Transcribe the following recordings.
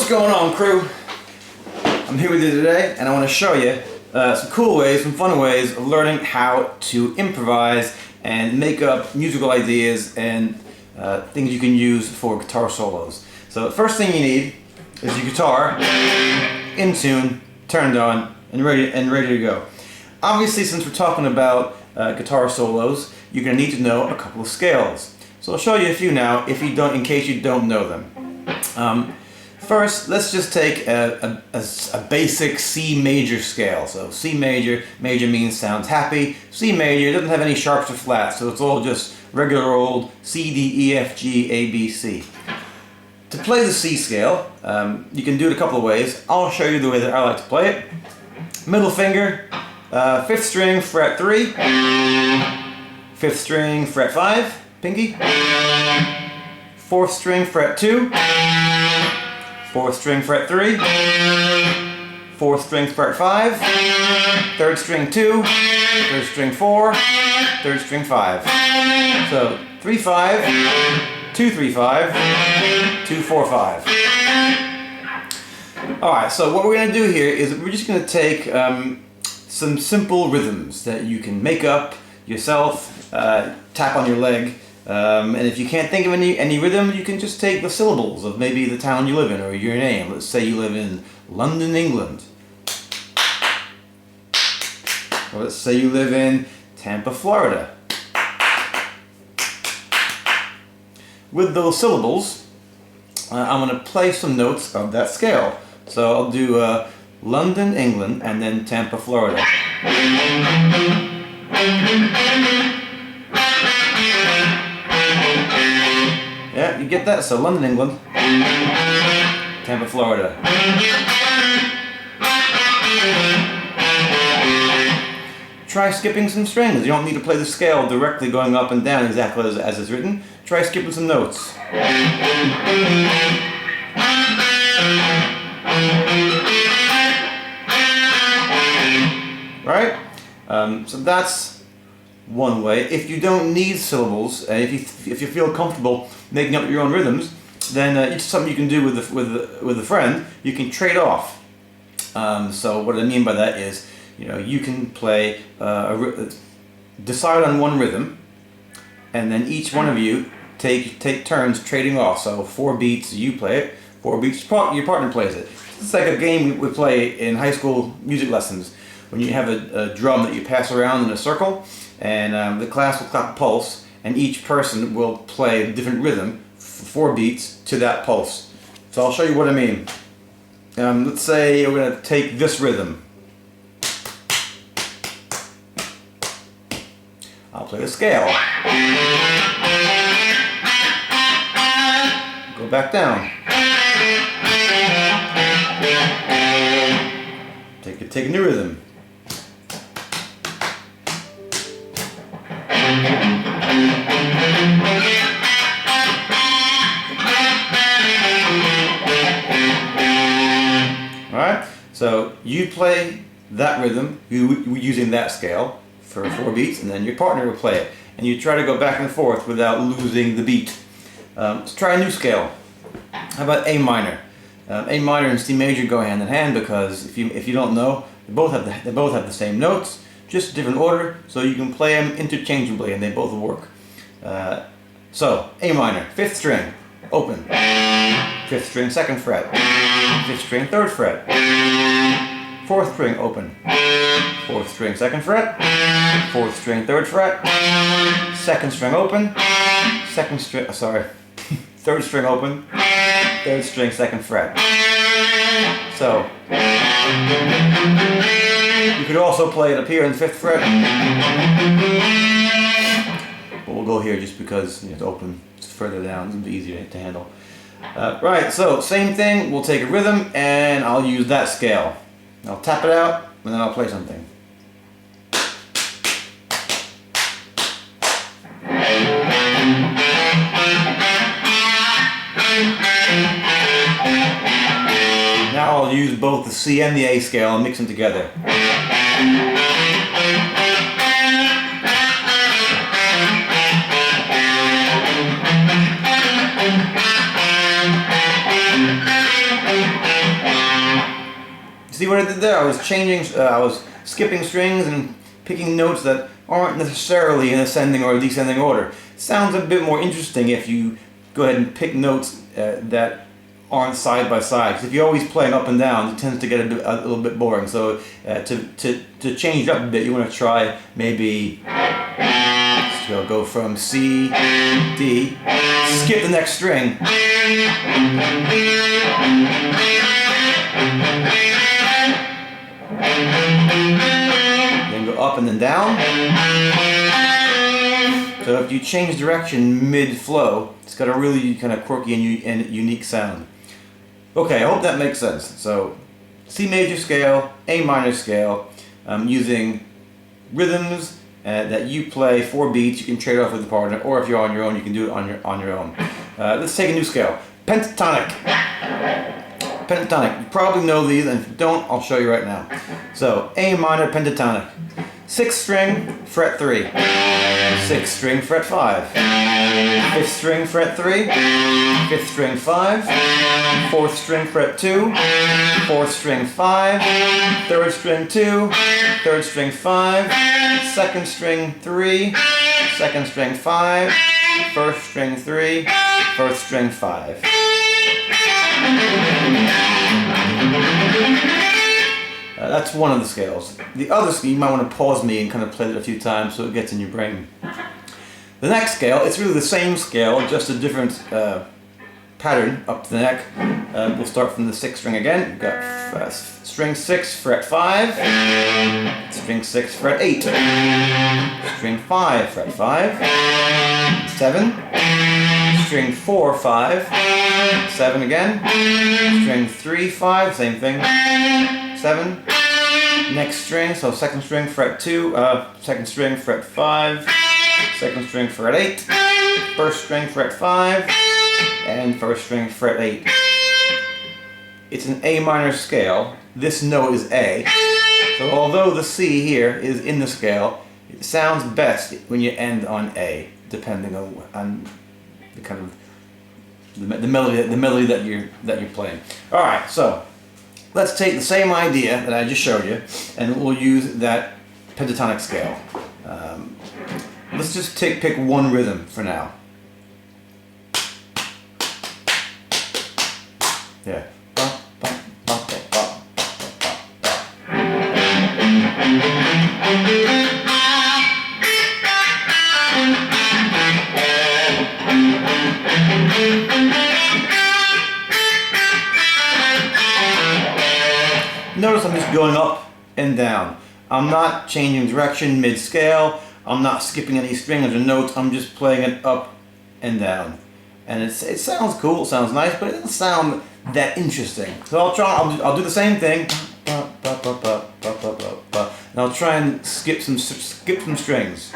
What's going on, crew? I'm here with you today and I want to show you some cool ways, some fun ways of learning how to improvise and make up musical ideas and things you can use for guitar solos. So the first thing you need is your guitar in tune, turned on, and ready to go. Obviously, since we're talking about guitar solos, you're going to need to know a couple of scales. So I'll show you a few now in case you don't know them. First, let's just take a basic C major scale. So C major, major means sounds happy. C major doesn't have any sharps or flats, so it's all just regular old C, D, E, F, G, A, B, C. To play the C scale, you can do it a couple of ways. I'll show you the way that I like to play it. Middle finger, 5th string, fret 3, 5th string, fret 5, pinky, 4th string, fret 2, 4th string, fret 3, 4th string, fret 5, 3rd string 2, 3rd string 4, 3rd string 5. So 3 5, 2 3 5, 2 4 5. Alright, so what we're going to do here is we're just going to take some simple rhythms that you can make up yourself, tap on your leg. And if you can't think of any rhythm, you can just take the syllables of maybe the town you live in or your name. Let's say you live in London, England. Or let's say you live in Tampa, Florida. With those syllables, I'm going to play some notes of that scale. So I'll do London, England, and then Tampa, Florida. Yeah, you get that? So London, England, Tampa, Florida. Try skipping some strings. You don't need to play the scale directly going up and down exactly as it's written. Try skipping some notes. Right? So that's one way. If you don't need syllables, and if you feel comfortable making up your own rhythms, then it's something you can do with a friend. You can trade off. So what I mean by that is, you can play decide on one rhythm, and then each one of you take turns trading off. So 4 beats you play it, 4 beats your partner plays it. It's like a game we play in high school music lessons when you have a drum that you pass around in a circle, and the class will clap a pulse, and each person will play a different rhythm, 4 beats to that pulse. So I'll show you what I mean. Let's say we're going to take this rhythm. I'll play the scale. Go back down. Take a new rhythm. Alright, so you play that rhythm using that scale for 4 beats, and then your partner will play it. And you try to go back and forth without losing the beat. Let's try a new scale. How about A minor? A minor and C major go hand in hand because if you don't know, they both have the same notes, just different order, so you can play them interchangeably and they both work. So A minor, 5th string, open. 5th string, 2nd fret. 5th string, 3rd fret. 4th string, open. 4th string, 2nd fret. 4th string, 3rd fret. 2nd string, open. 3rd string, open. 3rd string, 2nd fret. So you could also play it up here in the 5th fret, but we'll go here just because it's open. It's further down, it's easier to handle. Right, so same thing. We'll take a rhythm and I'll use that scale. I'll tap it out and then I'll play something. Now I'll use both the C and the A scale and mix them together. See what I did there? I was changing, I was skipping strings and picking notes that aren't necessarily in ascending or descending order. Sounds a bit more interesting if you go ahead and pick notes that aren't side by side. Because if you're always playing up and down, it tends to get a little bit boring. So to change it up a bit, you want to try maybe, so go from C, D, skip the next string. Then go up and then down. So if you change direction mid-flow, it's got a really kind of quirky and unique sound. Okay, I hope that makes sense. So C major scale, A minor scale, using rhythms that you play 4 beats. You can trade off with the partner, or if you're on your own, you can do it on your own. Let's take a new scale. Pentatonic. Pentatonic. You probably know these, and if you don't, I'll show you right now. So A minor pentatonic. 6th string, fret 3. 6th string, fret 5. 5th string, fret 3. 5th string, 5. 4th string, fret 2. 4th string, 5. 3rd string, 2. 3rd string, 5. 2nd string, 3. 2nd string, 5. 1st string, 3. 1st string, 5. That's one of the scales. The other scale, you might want to pause me and kind of play it a few times so it gets in your brain. The next scale, it's really the same scale, just a different pattern up to the neck. We'll start from the 6th string again. We've got string 6, fret 5. String 6, fret 8. String 5, fret 5. 7. String 4, 5. 7 again. String 3, 5, same thing. 7. Next string, so 2nd string, fret 2, 2nd string, fret 5, 2nd string, fret 8, 1st string, fret 5, and 1st string, fret 8. It's an A minor scale. This note is A. So although the C here is in the scale, it sounds best when you end on A, depending on the kind of the melody that you're playing. All right, so let's take the same idea that I just showed you, and we'll use that pentatonic scale. Let's just pick one rhythm for now. Yeah. Notice I'm just going up and down. I'm not changing direction mid-scale. I'm not skipping any strings or notes. I'm just playing it up and down. And it sounds cool, it sounds nice, but it doesn't sound that interesting. So I'll do the same thing. And I'll try and skip some strings.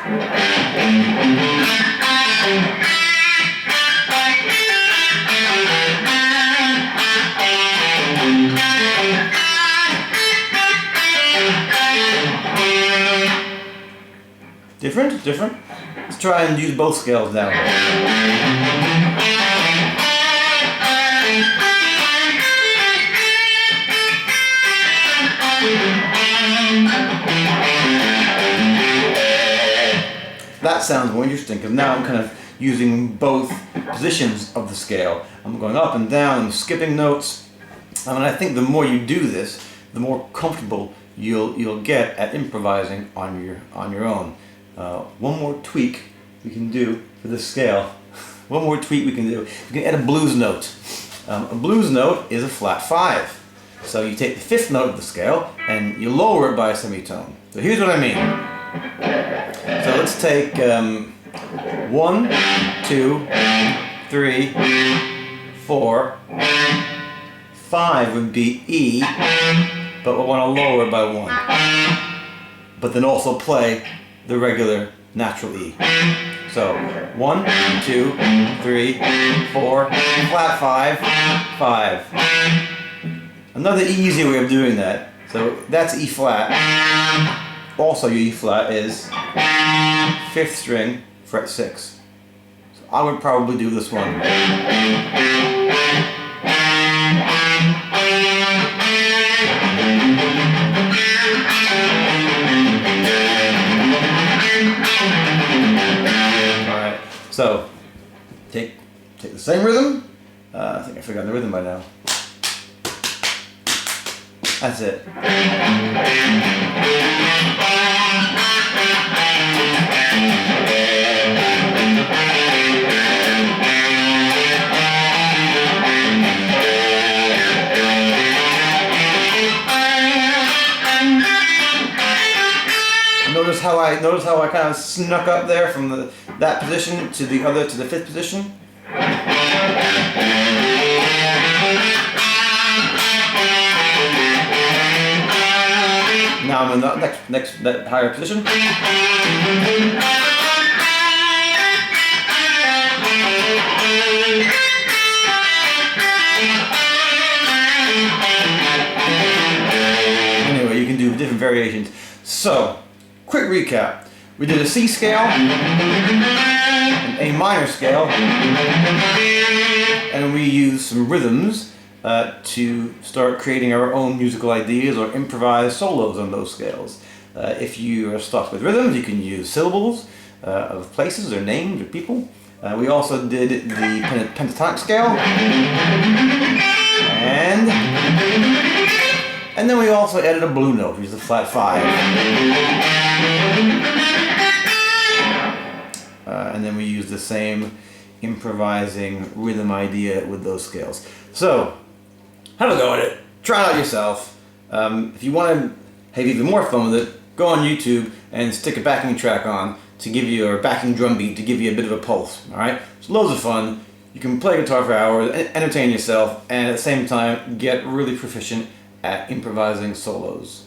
Different? Different? Let's try and use both scales now. That sounds more interesting because now I'm kind of using both positions of the scale. I'm going up and down and skipping notes. And I think the more you do this, the more comfortable you'll get at improvising on your own. One more tweak we can do for this scale. One more tweak we can do. We can add a blues note. A blues note is a flat 5. So you take the 5th note of the scale and you lower it by a semitone. So here's what I mean. So let's take 1, 2, 3, 4, 5 would be E, but we want to lower it by 1. But then also play the regular natural E. So 1, 2, 3, 4, flat 5, 5. Another easy way of doing that. So that's E flat. Also your E flat is 5th string, fret 6. So I would probably do this one. take the same rhythm. I think I forgot the rhythm by now. That's it. Notice how I kind of snuck up there from that position to the fifth position. Now I'm in the that higher position. Anyway, you can do different variations. So, quick recap. We did a C scale, an A minor scale, and we used some rhythms to start creating our own musical ideas or improvise solos on those scales. If you are stuck with rhythms, you can use syllables of places or names or people. We also did the pentatonic scale, and then we also added a blue note, which is a flat 5. And then we used the same improvising rhythm idea with those scales. So, have a go at it. Try it out yourself. If you want to have even more fun with it, go on YouTube and stick a backing track on to give you, or a backing drum beat to give you a bit of a pulse. All right, it's loads of fun. You can play guitar for hours, entertain yourself, and at the same time get really proficient at improvising solos.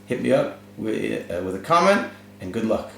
Hit me up with a comment, and good luck.